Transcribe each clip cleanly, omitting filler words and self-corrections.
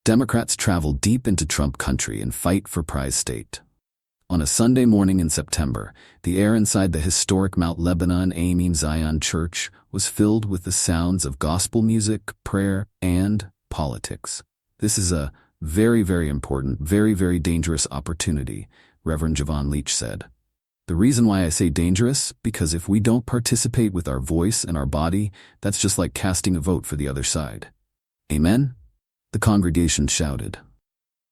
Democrats travel deep into Trump country and fight for prize state. On a Sunday morning in September, the air inside the historic Mount Lebanon Amim Zion Church was filled with the sounds of gospel music, prayer, and politics. This is a very, very important, very, very dangerous opportunity, Reverend Javon Leach said. The reason why I say dangerous, because if we don't participate with our voice and our body, that's just like casting a vote for the other side. Amen? The congregation shouted.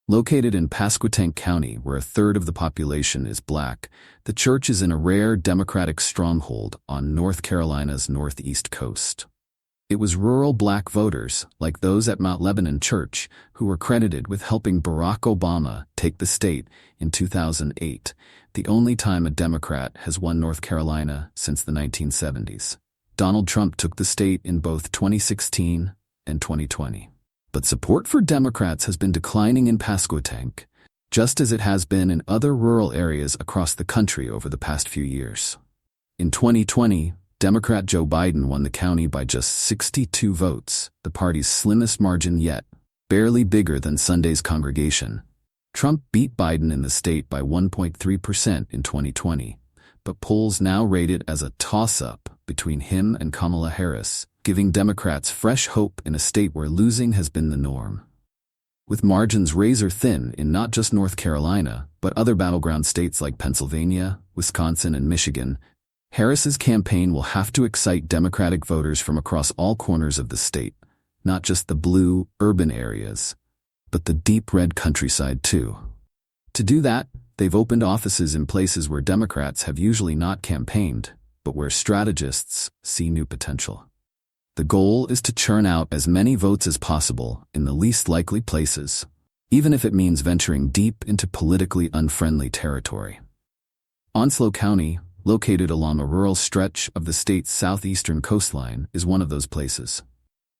Located in Pasquotank County, where a third of the population is black, the church is in a rare Democratic stronghold on North Carolina's northeast coast. It was rural black voters, like those at Mount Lebanon Church, who were credited with helping Barack Obama take the state in 2008, the only time a Democrat has won North Carolina since the 1970s. Donald Trump took the state in both 2016 and 2020. But support for Democrats has been declining in Pasquotank, just as it has been in other rural areas across the country over the past few years. In 2020, Democrat Joe Biden won the county by just 62 votes, the party's slimmest margin yet, barely bigger than Sunday's congregation. Trump beat Biden in the state by 1.3% in 2020, but polls now rate it as a toss-up between him and Kamala Harris, giving Democrats fresh hope in a state where losing has been the norm. With margins razor-thin in not just North Carolina, but other battleground states like Pennsylvania, Wisconsin, and Michigan, Harris's campaign will have to excite Democratic voters from across all corners of the state, not just the blue, urban areas, but the deep red countryside too. To do that, they've opened offices in places where Democrats have usually not campaigned, but where strategists see new potential. The goal is to churn out as many votes as possible in the least likely places, even if it means venturing deep into politically unfriendly territory. Onslow County, located along a rural stretch of the state's southeastern coastline, is one of those places.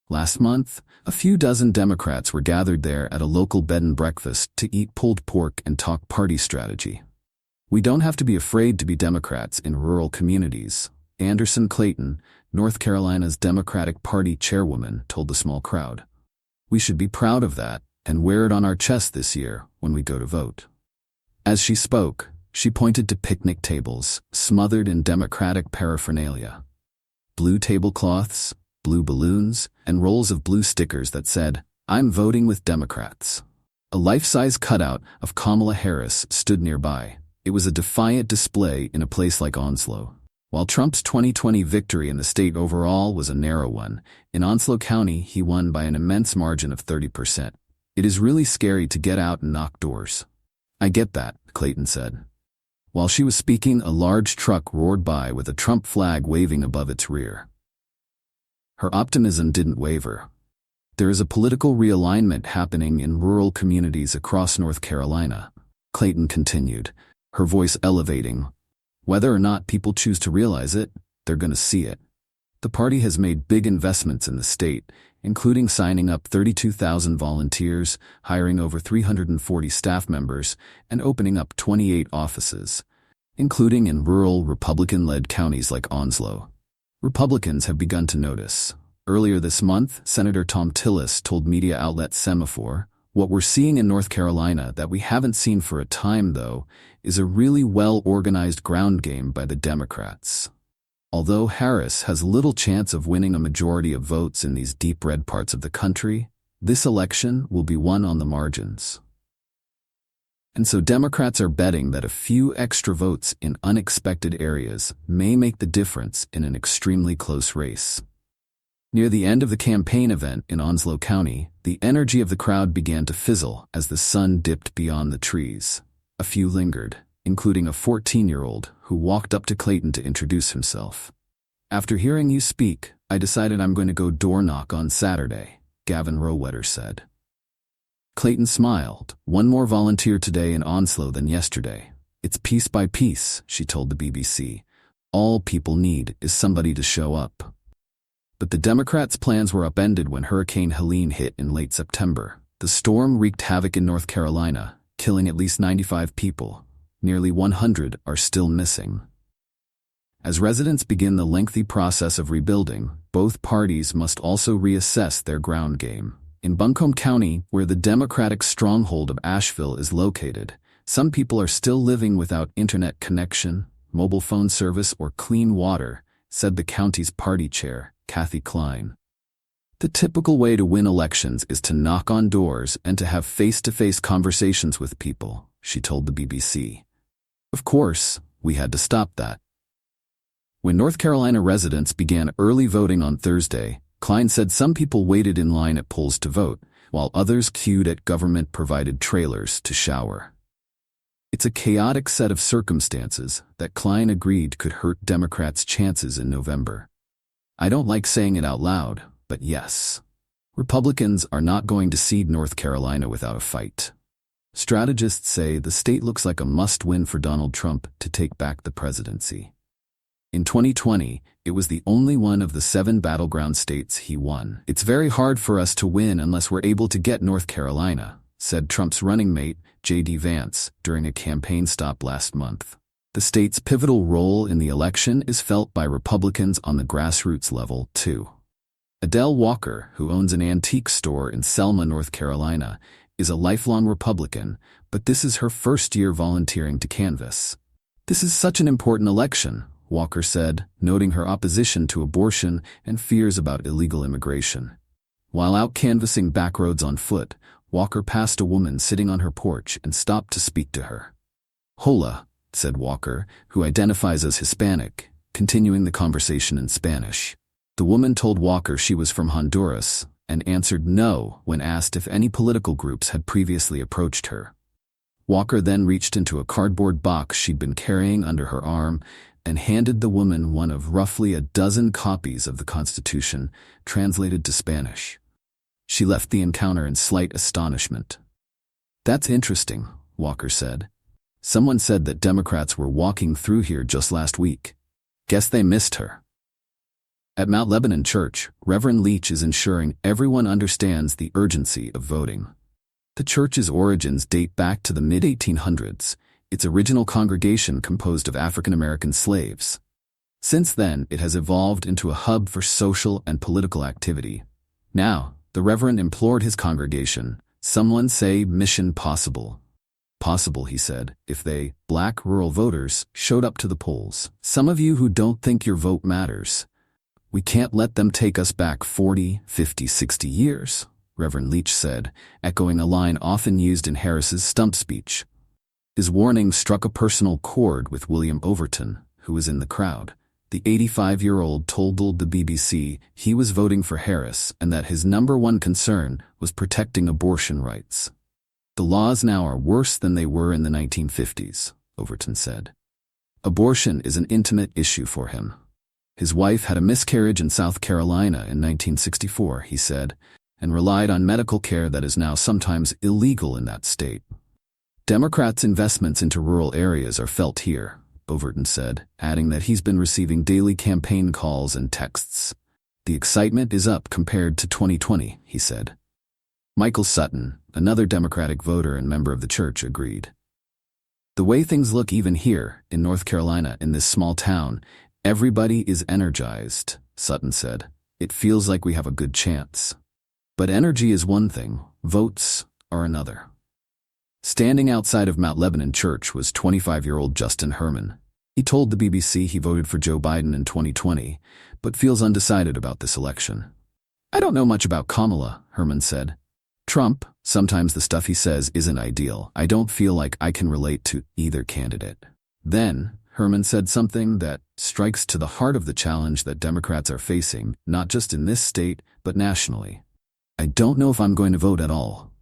Last month, a few dozen Democrats were gathered there at a local bed and breakfast to eat pulled pork and talk party strategy. We don't have to be afraid to be Democrats in rural communities, Anderson Clayton, North Carolina's Democratic Party chairwoman, told the small crowd. We should be proud of that and wear it on our chest this year when we go to vote. As she spoke, she pointed to picnic tables smothered in Democratic paraphernalia. Blue tablecloths, blue balloons, and rolls of blue stickers that said, "I'm voting with Democrats." A life-size cutout of Kamala Harris stood nearby. It was a defiant display in a place like Onslow. While Trump's 2020 victory in the state overall was a narrow one, in Onslow County he won by an immense margin of 30%. It is really scary to get out and knock doors. I get that, Clayton said. While she was speaking, a large truck roared by with a Trump flag waving above its rear. Her optimism didn't waver. There is a political realignment happening in rural communities across North Carolina, Clayton continued, her voice elevating. Whether or not people choose to realize it, they're going to see it. The party has made big investments in the state, including signing up 32,000 volunteers, hiring over 340 staff members, and opening up 28 offices, including in rural Republican-led counties like Onslow. Republicans have begun to notice. Earlier this month, Senator Thom Tillis told media outlet Semaphore, "What we're seeing in North Carolina that we haven't seen for a time, though, is a really well-organized ground game by the Democrats." Although Harris has little chance of winning a majority of votes in these deep red parts of the country, this election will be won on the margins. And so Democrats are betting that a few extra votes in unexpected areas may make the difference in an extremely close race. Near the end of the campaign event in Onslow County, the energy of the crowd began to fizzle as the sun dipped beyond the trees. A few lingered, including a 14-year-old who walked up to Clayton to introduce himself. "After hearing you speak, I decided I'm going to go door knock on Saturday," Gavin Rowetter said. Clayton smiled. "One more volunteer today in Onslow than yesterday. It's piece by piece," she told the BBC. "All people need is somebody to show up." But the Democrats' plans were upended when Hurricane Helene hit in late September. The storm wreaked havoc in North Carolina, killing at least 95 people. Nearly 100 are still missing. As residents begin the lengthy process of rebuilding, both parties must also reassess their ground game. In Buncombe County, where the Democratic stronghold of Asheville is located, some people are still living without internet connection, mobile phone service, or clean water, said the county's party chair, Kathy Klein. The typical way to win elections is to knock on doors and to have face-to-face conversations with people, she told the BBC. Of course, we had to stop that. When North Carolina residents began early voting on Thursday, Klein said some people waited in line at polls to vote, while others queued at government-provided trailers to shower. It's a chaotic set of circumstances that Klein agreed could hurt Democrats' chances in November. I don't like saying it out loud, but yes. Republicans are not going to cede North Carolina without a fight. Strategists say the state looks like a must-win for Donald Trump to take back the presidency. In 2020, it was the only one of the 7 battleground states he won. It's very hard for us to win unless we're able to get North Carolina, said Trump's running mate, J.D. Vance, during a campaign stop last month. The state's pivotal role in the election is felt by Republicans on the grassroots level, too. Adele Walker, who owns an antique store in Selma, North Carolina, is a lifelong Republican, but this is her first year volunteering to canvass. This is such an important election, Walker said, noting her opposition to abortion and fears about illegal immigration. While out canvassing backroads on foot, Walker passed a woman sitting on her porch and stopped to speak to her. "Hola," said Walker, who identifies as Hispanic, continuing the conversation in Spanish. The woman told Walker she was from Honduras and answered no when asked if any political groups had previously approached her. Walker then reached into a cardboard box she'd been carrying under her arm and handed the woman one of roughly a dozen copies of the Constitution, translated to Spanish. She left the encounter in slight astonishment. "That's interesting," Walker said. "Someone said that Democrats were walking through here just last week. Guess they missed her." At Mount Lebanon Church, Reverend Leach is ensuring everyone understands the urgency of voting. The church's origins date back to the mid-1800s, its original congregation composed of African American slaves. Since then, it has evolved into a hub for social and political activity. Now, the Reverend implored his congregation, "Someone say mission possible." Possible, he said, if they, black rural voters, showed up to the polls. "Some of you who don't think your vote matters. We can't let them take us back 40, 50, 60 years, Reverend Leach said, echoing a line often used in Harris's stump speech. His warning struck a personal chord with William Overton, who was in the crowd. The 85-year-old told the BBC he was voting for Harris and that his number one concern was protecting abortion rights. "The laws now are worse than they were in the 1950s, Overton said. Abortion is an intimate issue for him. His wife had a miscarriage in South Carolina in 1964, he said, and relied on medical care that is now sometimes illegal in that state. Democrats' investments into rural areas are felt here, Overton said, adding that he's been receiving daily campaign calls and texts. The excitement is up compared to 2020, he said. Michael Sutton, another Democratic voter and member of the church, agreed. "The way things look even here, in North Carolina, in this small town, everybody is energized," Sutton said. "It feels like we have a good chance. But energy is one thing, votes are another." Standing outside of Mount Lebanon Church was 25-year-old Justin Herman. He told the BBC he voted for Joe Biden in 2020, but feels undecided about this election. "I don't know much about Kamala," Herman said. "Trump, sometimes the stuff he says isn't ideal. I don't feel like I can relate to either candidate." Then, Herman said something that strikes to the heart of the challenge that Democrats are facing, not just in this state, but nationally. "I don't know if I'm going to vote at all."